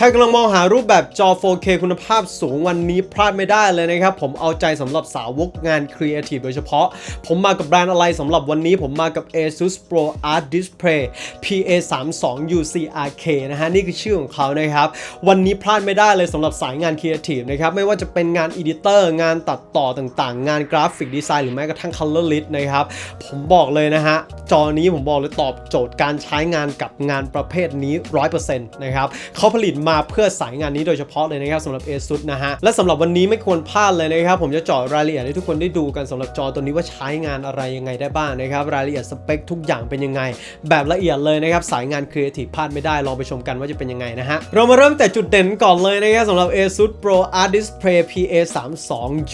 รกำลังมองหารูปแบบจอ 4K คุณภาพสูงวันนี้พลาดไม่ได้เลยนะครับผมเอาใจสำหรับสาวกงานครีเอทีฟโดยเฉพาะผมมากับแบรนด์อะไรสำหรับวันนี้ผมมากับ ASUS Pro Art Display PA32 UCRK นะฮะนี่คือชื่อของเขานะครับวันนี้พลาดไม่ได้เลยสำหรับสายงานครีเอทีฟนะครับไม่ว่าจะเป็นงานอีดิเตอร์งานตัดต่อต่างๆงานกราฟิกดีไซน์หรือแม้กระทั่ง Color List นะครับผมบอกเลยนะฮะจอนี้ผมบอกเลยตอบโจทย์การใช้งานกับงานประเภทนี้ 100% นะครับเขาผลิตมาเพื่อสายงานนี้โดยเฉพาะเลยนะครับสำหรับ ASUS นะฮะและสำหรับวันนี้ไม่ควรพลาดเลยนะครับผมจะเจาะรายละเอียดให้ทุกคนได้ดูกันสำหรับจอตัวนี้ว่าใช้งานอะไรยังไงได้บ้างนะครับรายละเอียดสเปคทุกอย่างเป็นยังไงแบบละเอียดเลยนะครับสายงานครีเอทีฟพลาดไม่ได้ลองไปชมกันว่าจะเป็นยังไงนะฮะเรามาเริ่มแต่จุดเด่นก่อนเลยนะครับสำหรับ ASUS Pro Art Display PA32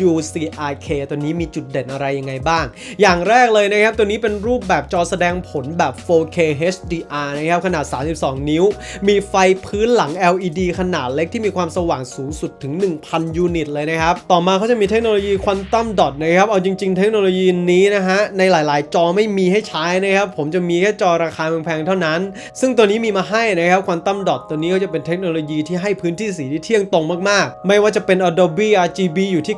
UCRK ตัวนี้มีจุดเด่นอะไรยังไงบ้างอย่างแรกเลยนะครับตัวนี้เป็นรูปแบบจอแสดงผลแบบ 4K HDR นะครับขนาด32นิ้วมีไฟพื้นหลัง LED ขนาดเล็กที่มีความสว่างสูงสุดถึง 1,000 ยูนิตเลยนะครับต่อมาเขาจะมีเทคโนโลยี Quantum Dot นะครับเอาจริงๆเทคโนโลยีนี้นะฮะในหลายๆจอไม่มีให้ใช้นะครับผมจะมีแค่จอราคาแพงๆเท่านั้นซึ่งตัวนี้มีมาให้นะครับ Quantum Dot ตัวนี้ก็จะเป็นเทคโนโลยีที่ให้พื้นที่สีที่เที่ยงตรงมากๆไม่ว่าจะเป็น Adobe RGB อยู่ที่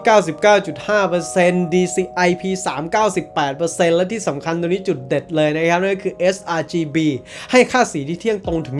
99.5% DCI-P 3 98% และที่สำคัญตัวนี้จุดเด็ดเลยนะครับนั่นก็คือ sRGB ให้ค่าสีที่เที่ยงตรงถึง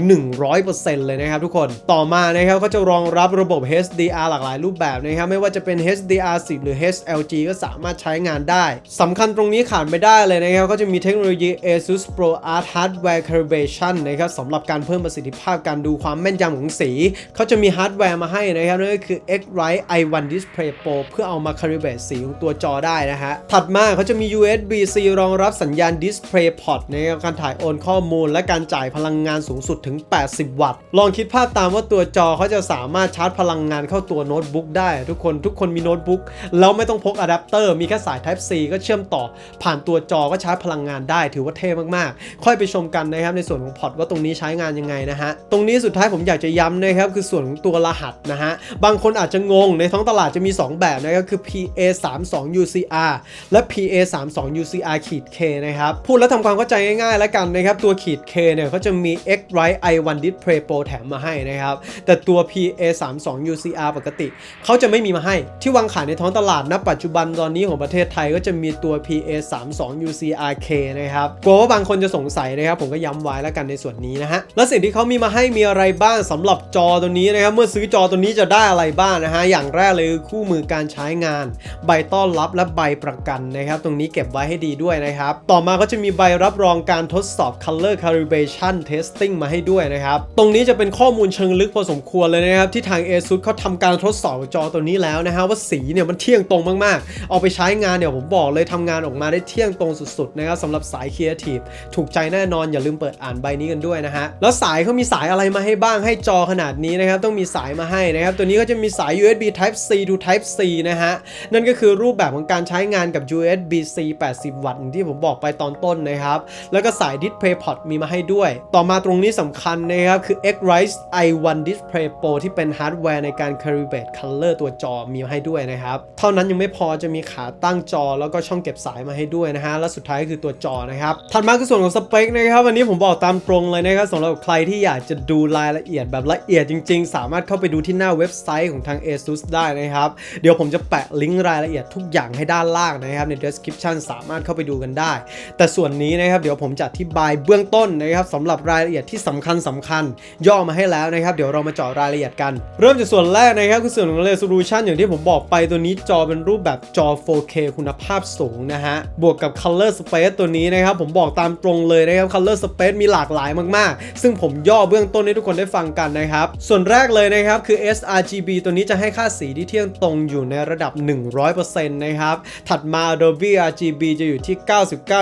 100% เลยนะครับทุกคนต่อมานะครับเขาจะรองรับระบบ HDR หลากหลายรูปแบบนะครับไม่ว่าจะเป็น HDR10 หรือ HLG ก็สามารถใช้งานได้สำคัญตรงนี้ขาดไม่ได้เลยนะครับก็จะมีเทคโนโลยี ASUS Pro Art Hardware Calibration นะครับสำหรับการเพิ่มประสิทธิภาพการดูความแม่นยำของสีเขาจะมีฮาร์ดแวร์มาให้นะครับนั่นก็คือ X-Rite i1 Display Pro เพื่อเอามา calibrate สีของตัวจอได้นะฮะถัดมาเขาจะมี USB-C รองรับสัญญาณ Display Port นะครับการถ่ายโอนข้อมูลและการจ่ายพลังงานสูงสุดถึง80 วัตต์ลองคิดภาพตามว่าตัวจอเขาจะสามารถชาร์จพลังงานเข้าตัวโน้ตบุ๊กได้ทุกคนมีโน้ตบุ๊กแล้วไม่ต้องพกอะแดปเตอร์มีแค่สาย Type C ก็เชื่อมต่อผ่านตัวจอก็ชาร์จพลังงานได้ถือว่าเท่มากๆค่อยไปชมกันนะครับในส่วนของพอร์ตว่าตรงนี้ใช้งานยังไงนะฮะตรงนี้สุดท้ายผมอยากจะย้ำนะครับคือส่วนของตัวรหัสนะฮะบางคนอาจจะงงในท้องตลาดจะมี2แบบนะครับคือ PA32 UCR และ PA32 UCR-K นะครับพูดแล้วทำความเข้าใจง่ายๆแล้วกันนะครับตัว K เนี่ยเขาจะมี X-Rite i1 Display Pro แถมมาให้นะครับแต่ตัว PA32 UCR ปกติเขาจะไม่มีมาให้ที่วางขายในท้องตลาดณปัจจุบันตอนนี้ของประเทศไทยก็จะมีตัว PA32 UCRK นะครับกลัวว่าบางคนจะสงสัยนะครับผมก็ย้ำไว้แล้วกันในส่วนนี้นะฮะและสิ่งที่เขามีมาให้มีอะไรบ้างสำหรับจอตัวนี้นะครับเมื่อซื้อจอตัวนี้จะได้อะไรบ้างนะฮะอย่างแรกเลยคือคู่มือการใช้งานใบต้อนรับและใบประกันนะครับตรงนี้เก็บไว้ให้ดีด้วยนะครับต่อมาก็จะมีใบรับรองการทดสอบ Color Calibration Testing มาให้ด้วยนะครับตรงนี้จะเป็นข้อมูลเชิงลึกพอสมควรเลยนะครับที่ทาง ASUS เขาทำการทดสอบจอตัวนี้แล้วนะฮะว่าสีเนี่ยมันเที่ยงตรงมากๆเอาไปใช้งานเนี่ยผมบอกเลยทำงานออกมาได้เที่ยงตรงสุดๆนะครับสำหรับสายครีเอทีฟถูกใจแน่นอนอย่าลืมเปิดอ่านใบนี้กันด้วยนะฮะแล้วสายเขามีสายอะไรมาให้บ้างให้จอขนาดนี้นะครับต้องมีสายมาให้นะครับตัวนี้ก็จะมีสาย USB Type C to Type C นะฮะนั่นก็คือรูปแบบของการใช้งานกับ USB-C 80 วัตต์ที่ผมบอกไปตอนต้นนะครับแล้วก็สาย Display Port มีมาให้ด้วยต่อมาตรงนี้สำคัญนะครับคือ X-Rite i1 Display Pro ที่เป็นฮาร์ดแวร์ในการ calibrate color ตัวจอมีมาให้ด้วยนะครับเท่านั้นยังไม่พอจะมีขาตั้งจอแล้วก็ช่องเก็บสายมาให้ด้วยนะฮะและสุดท้ายคือตัวจอนะครับถัดมาคือส่วนของสเปคนะครับวันนี้ผมบอกตามตรงเลยนะครับสำหรับใครที่อยากจะดูรายละเอียดแบบละเอียดจริงๆสามารถเข้าไปดูที่หน้าเว็บไซต์ของทาง ASUS ได้นะครับเดี๋ยวผมจะแปะลิงก์รายละเอียดทุกอย่างให้ด้านล่างนะครับใน description สามารถเข้าไปดูกันได้แต่ส่วนนี้นะครับเดี๋ยวผมจะอธิบายเบื้องต้นนะครับสำหรับรายละเอียดที่สำคัญย่อมาให้แล้วนะครับเดี๋ยวเรามาเจาะรายละเอียดกันเริ่มจากส่วนแรกนะครับคือส่วนของ resolution อย่างที่ผมบอกไปตัวนี้จอเป็นรูปแบบจอ 4K คุณภาพสูงนะฮะบวกกับ color space ตัวนี้นะครับผมบอกตามตรงเลยนะครับ color space มีหลากหลายมากๆซึ่งผมย่อเบื้องต้นให้ทุกคนได้ฟังกันนะครับส่วนแรกเลยนะครับคือ sRGB ตัวนี้จะให้ค่าสีที่เที่ยงตรงอยู่ในระดับ 100% นะครับถัดมา Adobe RGB จะอยู่ที่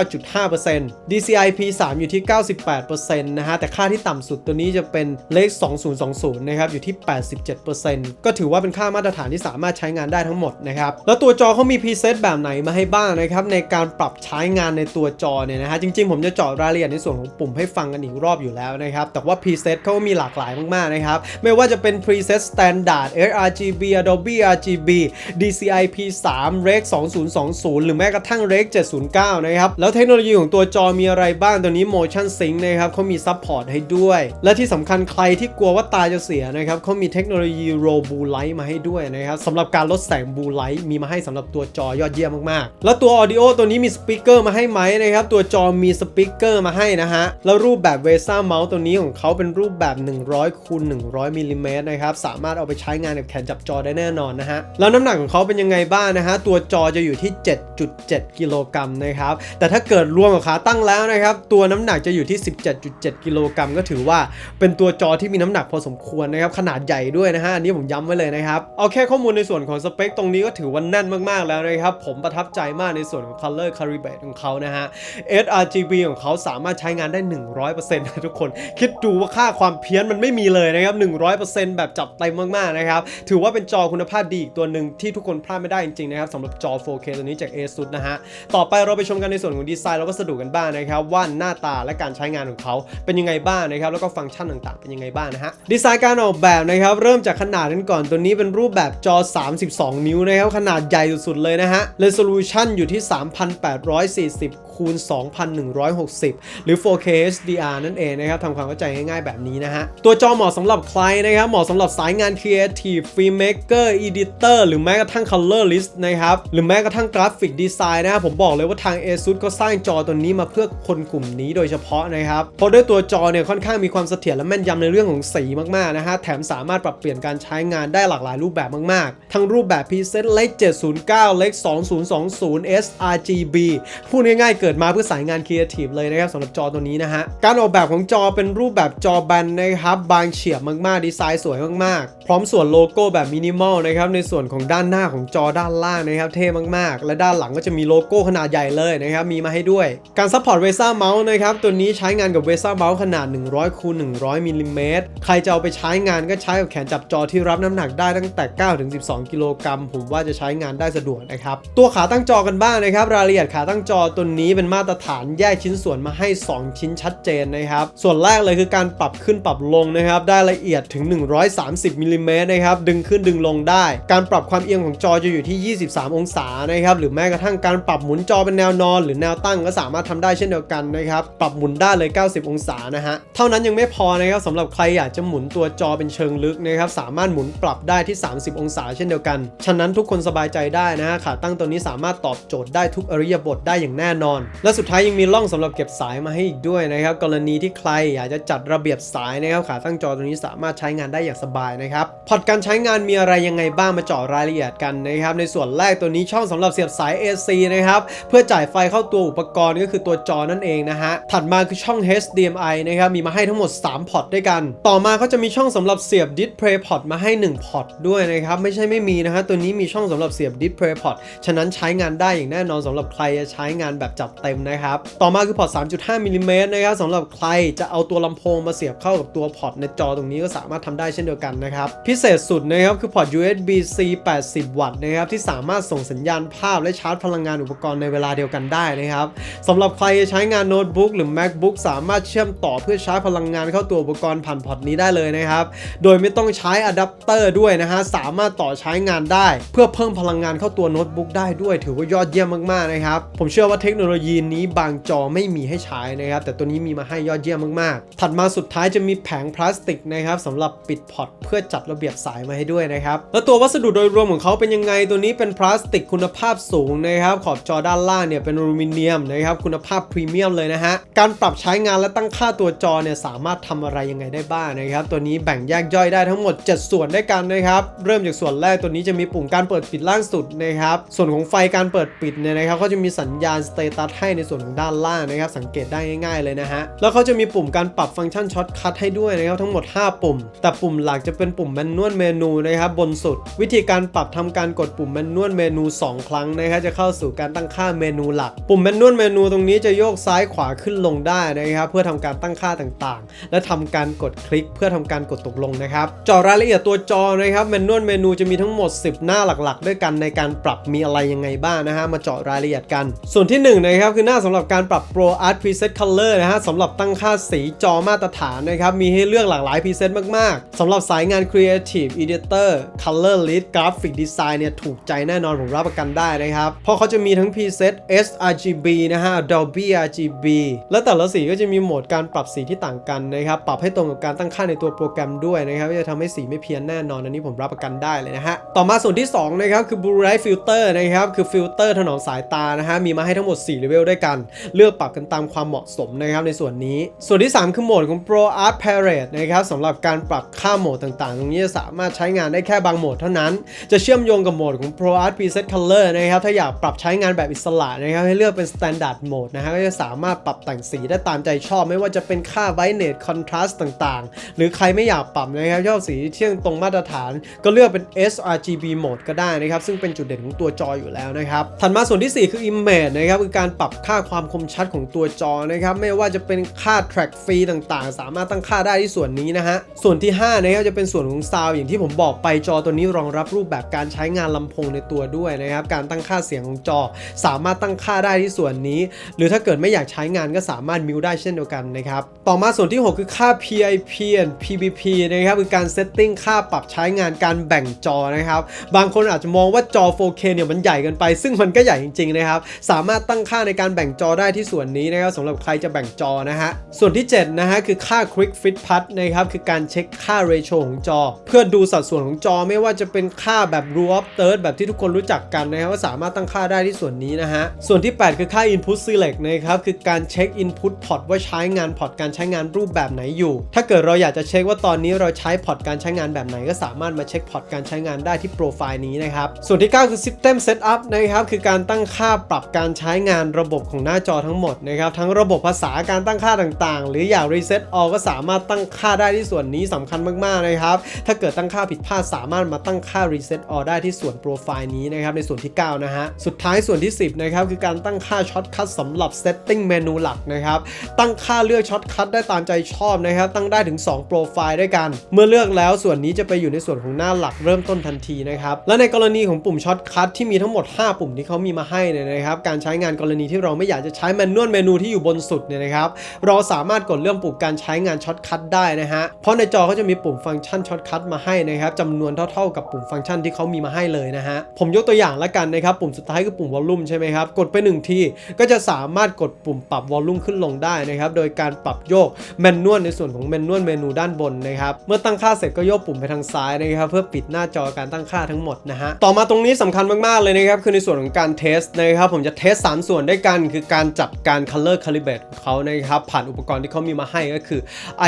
99.5% DCI-P 3อยู่ที่ 98% นะฮะแต่ค่าที่ต่ำสุดตัวนี้จะเป็นเลข 2020 นะครับอยู่ที่ 87% ก็ถือว่าเป็นค่ามาตรฐานที่สามารถใช้งานได้ทั้งหมดนะครับแล้วตัวจอเขามี preset แบบไหนมาให้บ้างนะครับในการปรับใช้งานในตัวจอเนี่ยนะฮะจริงๆผมจะเจาะรายละเอียดในส่วนของปุ่มให้ฟังกันอีกรอบอยู่แล้วนะครับแต่ว่า preset เขามีหลากหลายมากๆนะครับไม่ว่าจะเป็น preset standard sRGB Adobe RGB DCI-P 3 Rec 2020 หรือแม้กระทั่ง Rec 709 นะครับแล้วเทคโนโลยีของตัวจอมีอะไรบ้างตัวนี้ Motion Sync นะครับเขามี support ให้ด้วยและที่สำคัญใครที่กลัวว่าตา าจะเสียนะครับเขามีเทคโนโลยีโรบูไลท์มาให้ด้วยนะครับสำหรับการลดแสงบูไลท์มีมาให้สำหรับตัวจอยอดเยี่ยมมากๆแล้วตัว Audio ตัวนี้มีสปีกเกอร์มาให้ไหมนะครับตัวจอมีสปีกเกอร์มาให้นะฮะแล้วรูปแบบ VESA เมาส์ตัวนี้ของเขาเป็นรูปแบบ100 คูณ 100 มิลลิเมตรนะครับสามารถเอาไปใช้งานกับแขนจับจอได้แน่นอนนะฮะแล้วน้ำหนักของเขาเป็นยังไงบ้างนะฮะตัวจอจะอยู่ที่ 7.7 กิโลกรัมนะครับแต่ถ้าเกิดรวมกับขาตั้งแล้วนะครับตัวน้ำหนักจะอยู่ที่ 17.7 กิโลกรัมก็ถือว่าเป็นตัวจอที่มีน้ำหนักพอสมควรนะครับขนาดใหญ่ด้วยนะฮะอันนี้ผมย้ำไว้เลยนะครับเอาแค่ข้อมูลในส่วนของสเปคตรงนี้ก็ถือว่าแน่นมากๆแล้วนะครับผมประทับใจมากในส่วนของ Color Calibrate ของเขานะฮะ sRGB ของเขาสามารถใช้งานได้ 100% นะทุกคนคิดดูว่าค่าความเพี้ยนมันไม่มีเลยนะครับ 100% แบบจับเต็มมากๆนะครับถือว่าเป็นจอคุณภาพดีอีกตัวหนึ่งที่ทุกคนพลาดไม่ได้จริงๆนะครับสำหรับจอ 4K ตัวนี้จาก ASUS นะฮะต่อไปเราไปชมกันในส่วนของดีไซน์แล้วก็สะดวกกันบ้างนะครับว่าหน้าตาและการใช้งานของเขาเป็นยังไงบ้างนะครับแล้วก็ฟังก์ชันต่างๆเป็นยังไงบ้างนะฮะดีไซน์การออกแบบนะครับเริ่มจากขนาดกันก่อนตัวนี้เป็นรูปแบบจอ32 นิ้วนะครับขนาดใหญ่สุดๆเลยนะฮะ Resolution อยู่ที่ 3840 คูณ 2160 หรือ 4K HDR นั่นเองนะครับทำความเข้าใจง่ายๆแบบนี้นะฮะตัวจอเหมาะสำหรับใครนะครับเหมาะสำหรับสายงาน Creative Filmmaker Editor หรือแม้กระทั่ง Colorist นะครับหรือแม้กระทั่ง Graphic Design นะครับผมบอกเลยว่าทาง ASUS ก็สร้างจอตัวนี้มาเพื่อคนกลุ่มนี้โดยเฉพาะนะครับเพราะด้วยตัวจอเนี่ยค่อนข้างมีความเสถียรและแม่นยำในเรื่องของสีมากๆนะฮะแถมสามารถปรับเปลี่ยนการใช้งานได้หลากหลายรูปแบบมากๆทั้งรูปแบบ preset เล็ก709เล็ก2020 sRGB พูดง่ายๆเกิดมาเพื่อสายงาน Creative เลยนะครับสำหรับจอตัวนี้นะฮะการออกแบบของจอเป็นรูปแบบจอแบนนะครับบางเฉียบมากๆดีไซน์สวยมากๆพร้อมส่วนโลโก้แบบมินิมอลนะครับในส่วนของด้านหน้าของจอด้านล่างนะครับเท่มากๆและด้านหลังก็จะมีโลโก้ขนาดใหญ่เลยนะครับมีมาให้ด้วยการซัพพอร์ต VESA เมาส์นะครับตัวนี้ใช้งานกับ VESA เมาส์ขนาด100 คูณ 100 มิลลิเมตรใครจะเอาไปใช้งานก็ใช้กับแขนจับจอที่รับน้ำหนักได้ตั้งแต่9 ถึง 12 กิโลกรัมผมว่าจะใช้งานได้สะดวกนะครับตัวขาตั้งจอกันบ้างนะครับรายละเอียดขาตั้งจอตัวนี้เป็นมาตรฐานแยกชิ้นส่วนมาให้2ชิ้นชัดเจนนะครับส่วนแรกเลยคือการปรับขึ้นปรับลงนะครับได้ละเอียดถึง130มิลลิเมตรนะครับดึงขึ้นดึงลงได้การปรับความเอียงของจอจะอยู่ที่23องศานะครับหรือแม้กระทั่งการปรับหมุนจอเป็นแนวนอนหรือแนวตั้งก็สามารถทำได้เช่นเดียวกันนะครับปรับหมุนได้เลย90องศานะฮะเท่านั้นยังไม่พอนะครับสำหรับใครอยากจะหมุนตัวจอเป็นเชิงลึกนะครับสามารถหมุนปรับได้ที่30องศาเช่นเดียวกันฉะนั้นทุกคนสบายใจได้นะฮะขาตั้งตัวนี้สามารถตอบโจทย์ได้ทุกอริยบทได้อย่างแน่นอนและสุดท้ายยังมีร่องสำหรับเก็บสายมาให้อีกด้วยนะครับกรณีที่ใครอยากจะจัดระเบียบสายนะครับขาตั้งจอตัวนี้สามารถใช้งานได้อย่างสบายนะครับพอร์ตการใช้งานมีอะไรยังไงบ้างมาเจาะรายละเอียดกันนะครับในส่วนแรกตัวนี้ช่องสำหรับเสียบสาย AC นะครับเพื่อจ่ายไฟเข้าตัวอุปกรณ์ก็คือตัวจอนั่นเองนะฮะถัดมาคือช่อง HDMI นะครับมีมาให้ทั้งหมด3พอร์ตด้วยกันต่อมาก็จะมีช่องสำหรับเสียบ Display Port มาให้1พอร์ตด้วยนะครับไม่ใช่ไม่มีนะฮะตัวนี้มีช่องสำหรับเสียบ Display Port ฉะนั้นใช้งานได้อย่างแน่นอนสำหรับใครจะใช้งานแบบจัดเต็มนะครับต่อมาคือพอร์ต 3.5 มิลลิเมตรนะครับสำหรับใครจะเอาตัวลำโพงมาเสียบเข้ากับตัวพอร์ตในจอตรงนี้ก็สามารถทำได้เช่นเดียวกันนะครับพิเศษสุดนะครับคือพอร์ต USB-C 80 วัตต์นะครับที่สามารถส่งสัญญาณภาพและชาร์จพลังงานอุปกรณ์ในเวลาเดียวกันได้นะครับสำหรับใครจะใช้งานโน้ตบุ๊กหรือ MacBook สามารถเชื่อมต่อเพื่อชาร์จพลังงานเข้าตัวอุปกรณ์ผ่านพอร์ตนี้ได้เลยนะครับโดยไม่ต้องใช้อะแดปเตอร์ด้วยนะฮะสามารถต่อใช้งานได้เพื่อเพิ่มพลังงานเข้าตัวโน้ตบุ๊กได้ด้วยถือว่ายอดเยี่ยมมากๆนะครับผมเชื่อว่าเทคโนโลยีนี้บางจอไม่มีให้ใช้นะครับแต่ตัวนี้มีมาให้ยอดเยี่ยมมากๆถัดมาสุดท้ายจะมีแผงพลาสติกนะครับสำหรับปิดพอร์ตเพื่อจัดระเบียบสายมาให้ด้วยนะครับแล้วตัววัสดุโดยรวมของเขาเป็นยังไงตัวนี้เป็นพลาสติกคุณภาพสูงนะครับขอบจอด้านล่างเนี่ยเป็นอลูมิเนียมนะครับคุณภาพพรีเมียมเลยนะฮะการปรับใช้งานและตั้งค่าตัวจอเนี่ยสามารถทำอะไรยังไงได้บ้างนะครับตัวนี้แบ่งแยกย่อยได้ทั้งหมด7ส่วนด้วยกันนะครับเริ่มจากส่วนแรกตัวนี้จะมีปุ่มการเปิดปิดล่างสุดนะครับส่วนของไฟการเปิดปิดเนี่ยนะครับเขาจะมีสัญญาณสเตตัสให้ในส่วนของด้านล่างนะครับสังเกตได้ง่ายๆเลยนะฮะแล้วเขาจะมีปุ่มการปรับฟังก์ชันช็อตคัทให้ด้วยนะครับทั้งหมด5ปุ่มแต่ปุ่มหลักจะเป็นปุ่มแมนนวลเมนูนะครับบนสุดวิธีการปรับทำการกดปุ่มแมนนวลเมนู2ครั้งนะครับจะเข้าสู่การตั้งค่าเมนูหลักปุ่มแมนนวลเมนูตรงนี้จะโยกซ้ายขวาขึ้นลงได้นะครับเพื่อทำการตั้งค่าต่างๆและทำการกดคลิกเพื่อทำการกดตกลงนะครับเจาะรายละเอียดตัวจอนะครับแมนนวลเมนูจะมีทั้งหมด10หน้าหลักๆด้วยกันในการปรับมีอะไรยังไงบ้างนะฮะมาเจาะรายละเอียดกันส่วนที่1นะครับคือหน้าสำหรับการปรับ Pro Art Preset Color นะฮะสำหรับตั้งค่าสีจอมาตรฐานนะครับมีให้เลือกหลากหลาย preset มากๆสำหรับสายงาน Creative Editor Colorist Graphic Design เนี่ยถูกใจแน่นอนผมรับประกันได้นะครับเพราะเขาจะมีทั้ง preset sRGB นะฮะ Dolby RGB และแต่ละสีก็จะมีโหมดการปรับสีที่ต่างกันนะครับปรับให้ตรงกับการตั้งค่าใน ตัวโปรแกรมด้วยนะครับจะทำให้สีไม่เพี้ยนแน่นอนอันนี้ผมรับประกันได้เลยนะฮะต่อมาส่วนที่2นะครับคือ Blue Light Filter นะครับคือฟิลเตอร์ถนอมสายตานะฮะมีมาให้ทั้งหมด4เลเวลด้วยกันเลือกปรับกันตามความเหมาะสมนะครับในส่วนนี้ส่วนที่3คือโหมดของ Pro Art Palette นะครับสำหรับการปรับค่าโหมดต่างๆตรงนี้จะสามารถใช้งานได้แค่บางโหมดเท่านั้นจะเชื่อมโยงกับโหมดของ Pro Art Preset Color นะครับถ้าอยากปรับใช้งานแบบอิสระนะครับให้เลือกเป็น Standard Mode นะฮะก็จะสามารถปรับแต่งสีได้ตามใจชอบไม่ว่าจะเป็นค่า Brightness Contrast ต่างๆหรือใครไม่อยากปรับนะครับชอบสีเที่ยงตรงมาตรฐานก็เลือกเป็น sRGB Mode ก็ได้นะครับซึ่งเป็นจุดเด่นของตัวจออยู่แล้วนะครับถัดมาส่วนที่4คือ Image นะครับคือการปรับค่าความคมชัดของตัวจอนะครับไม่ว่าจะเป็นค่า Track Free ต่างๆสามารถตั้งค่าได้ที่ส่วนนี้นะฮะส่วนที่5นะครับจะเป็นส่วนของ Sound อย่างที่ผมบอกไปจอตัวนี้รองรับรูปแบบการใช้งานลำโพงในตัวด้วยนะครับการตั้งค่าเสียงของจอสามารถตั้งค่าได้ที่ส่วนนี้หรือถ้าเกิดไม่อยากใช้งานก็สามารถมิวได้เช่นเดียวกันนะครับต่อมาส่วนที่6คือค่า PIP and PBP นะครับคือการเซตติ้งค่าปรับใช้งานการแบ่งจอนะครับบางคนอาจจะมองว่าจอ 4K เนี่ยมันใหญ่เกินไปซึ่งมันก็ใหญ่จริงๆนะครับสามารถตั้งค่าในการแบ่งจอได้ที่ส่วนนี้นะครับสำหรับใครจะแบ่งจอนะฮะส่วนที่7นะฮะคือค่า Quick Fit Path นะครับคือการเช็คค่า ratio ของจอเพื่อดูสัดส่วนของจอไม่ว่าจะเป็นค่าแบบ Rule of Thirds แบบที่ทุกคนรู้จักกันนะครับว่าสามารถตั้งค่าได้ที่ส่วนนี้นะฮะส่วนที่8คือค่า Input Select นะครับคือการเช็ค Input Port ว่าใช้งานพอร์ตการใช้งานรูปแบบไหนอยู่ถ้าเกิดเราอยากจะเช็คว่าตอนนี้เราใช้พอร์ตการใช้งานแบบไหนก็สามารถมาเช็คพอร์ตการใช้งานได้ที่โปรไฟล์นี้นะครับส่วนที่9คือ System Setup นะครับคือการตั้งค่าปรับการใช้งานระบบของหน้าจอทั้งหมดนะครับทั้งระบบภาษาการตั้งค่าต่างๆหรืออยาก Reset All ก็สามารถตั้งค่าได้ที่ส่วนนี้สำคัญมากๆนะครับถ้าเกิดตั้งค่าผิดพลาดสามารถมาตั้งค่า Reset All ได้ที่ส่วนโปรไฟล์นี้นะครับในส่วนที่9นะฮะสุดท้ายส่วนที่10นะครับคือการตั้งค่าช็อตคัทสำหรับ Setting เมนูหลักนะครับตั้งค่าเลือกช็อตคัทได้ตามใจชอบนะครับตั้งได้ถึง2โปรไฟล์ด้วยกันเมื่อเลือกแล้วส่วนนี้จะไปอยู่ในส่วนของหน้าหลักเริ่มต้นทันทีนะครับและในกรณีของปุ่มช็อตคัทที่มีทั้งหมด5ปุ่มที่เขามีมาให้เนี่ยนะครับการใช้งานกรณีที่เราไม่อยากจะใช้แมนนวลเมนูที่อยู่บนสุดเนี่ยนะครับเราสามารถกดเรื่องปุ่มการใช้งานช็อตคัทได้นะฮะเพราะในจอเขาจะมีปุ่มฟังก์ชันช็อตคัทมาให้นะครับจำนวนเท่าๆกับปุ่มฟังก์ชันที่เขามีมาให้เลยนะฮะผมยกตัวอย่างละกันนะครับปุ่มสุดท้ายคือปุ่มวอลลุ่มใช่ไหมครับกดไป1ทีก็จะสามารถกดปุ่มปรับวอลลุ่มขึ้นลงได้นะครับโดยการปรับโยกแมนนวลในส่วนของแมนนวลเมนูด้านบนนะครับเมื่อตั้งค่าเสร็จก็โยกปุ่มไปทางซ้ายนะครับเพื่อปิดหน้าจอการตั้งค่าทั้งหมดนะฮะต่อมาตรงนี้สำคัญมากๆเลยนะครับคือในส่วนของการเทสนะครับผมจะเทส3ส่วนด้วยกันคือการจัดการ Color Calibrate ของเขานะครับผ่านอุปกรณ์ที่เขามีมาให้ก็คือ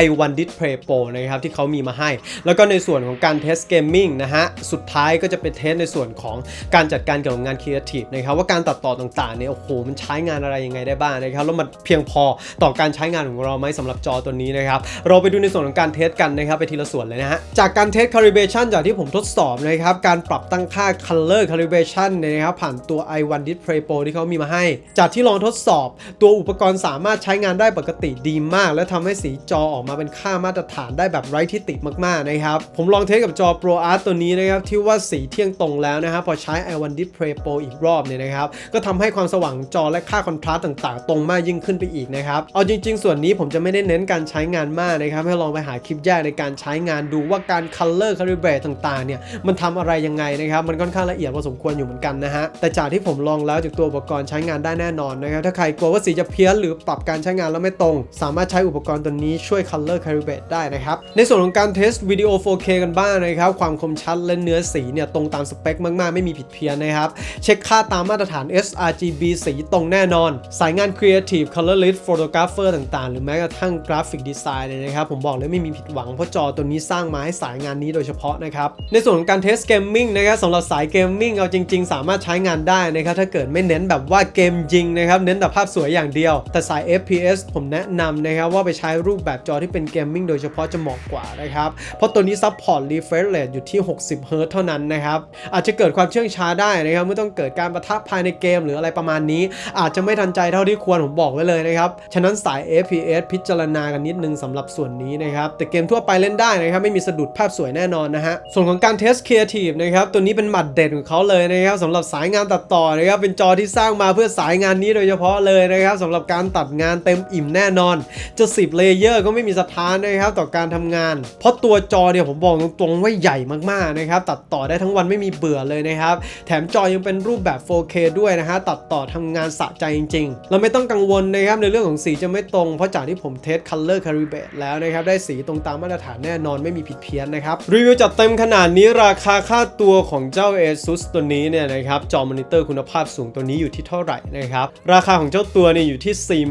i1 Display Pro นะครับที่เขามีมาให้แล้วก็ในส่วนของการเทสเกมมิ่งนะฮะสุดท้ายก็จะเป็นเทสในส่วนของการจัดการเกี่ยวกับงานครีเอทีฟนะครับว่าการตัดต่อต่างๆเนี่ยโอ้โหมันใช้งานอะไรยังไงได้บ้างนะครับแล้วมันเพียงพอต่อการใช้งานของเราไหมสำหรับจอตัวนี้นะครับเราไปดูในส่วนของการเทสกันนะครับไปทีละส่วนเลยนะฮะจากการเทส Calibration จากที่ผมทดสอบนะครับการปรับตั้งค่า Color Calibration นะครับผ่านตัว i1 Display Pro ที่เขามีมาให้จากที่ลองทดสอบตัวอุปกรณ์สามารถใช้งานได้ปกติดีมากและทำให้สีจอออกมาเป็นค่ามาตรฐานได้แบบไร้ทิฏฐิมากๆนะครับผมลองเทสกับจอ Pro Art ตัวนี้นะครับที่ว่าสีเที่ยงตรงแล้วนะครับพอใช้ i1 Display Pro อีกรอบเนี่ยนะครับก็ทำให้ความสว่างจอและค่าคอนทราสต์ต่างๆตรงมากยิ่งขึ้นไปอีกนะครับเอาจริงๆส่วนนี้ผมจะไม่ได้เน้นการใช้งานมากนะครับให้ลองไปหาคลิปแยกในการใช้งานดูว่าการ Color Calibrate ต่างๆเนี่ยมันทำอะไรยังไงนะครับมันค่อนข้างละเอียดพอสมควรอยู่เหมือนกันนะฮะแต่จากที่ผมลองแล้วจากตัวอุปกรณ์ใช้งานได้แน่นอนนะครับถ้าใครกลัวว่าสีจะเพี้ยนหรือปรับการใช้งานแล้วไม่ตรงสามารถใช้อุปกรณ์ตัวนี้ช่วย Color Calibrate ได้นะครับในส่วนของการเทสวิดีโอ 4K กันบ้างนะครับความคมชัดและเนื้อสีเนี่ยตรงตามสเปคมากๆไม่มีผิดเพี้ยนนะครับเช็คค่าตามมาตรฐาน sRGB สีตรงแน่นอนสายงาน Creative Colorist Photographer ต่างๆหรือแม้กระทั่ง Graphic Design เลยนะครับผมบอกเลยไม่มีผิดหวังเพราะจอตัวนี้สร้างมาให้สายงานนี้โดยเฉพาะนะครับในส่วนของการเทสเกมมิ่งนะครับสำหรับสายเกมมิ่งเอาจริงๆสามารถใช้งานได้นะครับถ้าเกิดไม่เน้นแบบว่าเกมยิงนะครับเน้นแต่ภาพสวยอย่างเดียวแต่สาย FPS ผมแนะนำนะครับว่าไปใช้รูปแบบจอที่เป็นเกมมิ่งโดยเฉพาะจะเหมาะกว่านะครับเพราะตัวนี้ซัพพอร์ต refresh rate อยู่ที่60 Hz เท่านั้นนะครับอาจจะเกิดความเชื่องช้าได้นะครับเมื่อต้องเกิดการปะทะภายในเกมหรืออะไรประมาณนี้อาจจะไม่ทันใจเท่าที่ควรผมบอกไว้เลยนะครับฉะนั้นสาย FPS พิจารณากันนิดนึงสำหรับส่วนนี้นะครับแต่เกมทั่วไปเล่นได้นะครับไม่มีสะดุดภาพสวยแน่นอนนะฮะส่วนของการเทส Creative นะครับตัวนี้เป็นหมัดเด็ดของเขาเลยนะครับสำหรับสายงานตัดต่อนะครับเป็นจอที่สร้างมาเพื่อสายงานนี้โดยเฉพาะเลยนะครับสำหรับการตัดงานเต็มอิ่มแน่นอนจะ10 เลเยอร์ก็ไม่มีสถานนะครับต่อการทำงานเพราะตัวจอเนี่ยผมบอกตรงๆว่าใหญ่มากๆนะครับตัดต่อได้ทั้งวันไม่มีเบื่อเลยนะครับแถมจอยังเป็นรูปแบบ 4K ด้วยนะฮะตัดต่อทำงานสะใจจริงๆเราไม่ต้องกังวลนะครับในเรื่องของสีจะไม่ตรงเพราะจากที่ผมเทส Color Calibrate แล้วนะครับได้สี ตรงตามมาตรฐานแน่นอนไม่มีผิดเพี้ยนนะครับรีวิวจัดเต็มขนาดนี้ราคาค่าตัวของเจ้า ASUS ตัวนี้เนี่ยนะครับจอมอนิเตอร์คุณภาพสูงตัวนี้อยู่ที่เท่าไหร่นะครับราคาของเจ้าตัวเนี่ยอยู่ที่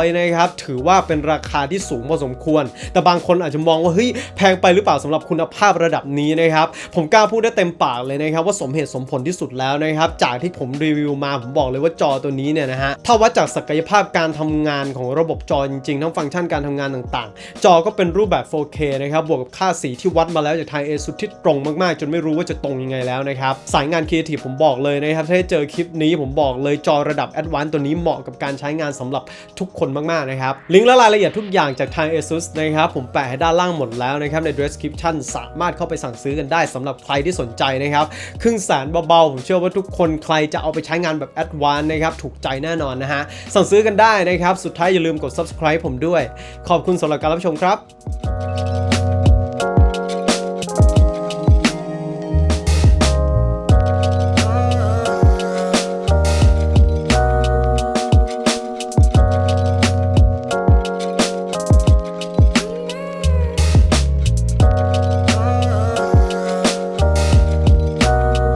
48,900 นะครับถือว่าเป็นราคาที่สูงพอสมควรแต่บางคนอาจจะมองว่าเฮ้ยแพงไปหรือเปล่าสำหรับคุณภาพระดับนี้นะครับผมกล้าพูดได้เต็มปากเลยนะครับว่าสมเหตุสมผลที่สุดแล้วนะครับจากที่ผมรีวิวมาผมบอกเลยว่าจอตัวนี้เนี่ยนะฮะถ้าวัดจากศักยภาพการทำงานของระบบจอจริงๆทั้งฟังก์ชันการทำงานต่างๆจอก็เป็นรูปแบบ 4K นะครับบวกกับค่าสีที่วัดมาแล้วจากทาง ASUS ที่ตรงมากๆจนไม่รู้ว่าจะตรงยังไงแล้วนะครับสายงานครีเอทีฟผมบอกเลยนะครับถ้าได้เจอคลิปนี้ผมบอกเลยจอระดับ Advanced ตัวนี้เหมาะกับการใช้งานสำหรับทุกคนมากๆนะครับลิงก์และรายละเอียดทุกอย่างจากทาง ASUS นะครับผมแปะให้ด้านล่างหมดแล้วนะครับใน description สามารถเข้าไปสั่งซื้อกันได้สำหรับใครที่สนใจนะครับ100,000เบาๆผมเชื่อว่าทุกคนใครจะเอาไปใช้งานแบบ Advanced นะครับถูกใจแน่นอนนะฮะสั่งซื้อกันได้นะครับสุดท้ายอย่าลืมกด subscribe ผมด้วยขอบคุณสำหรับการรับชมครับ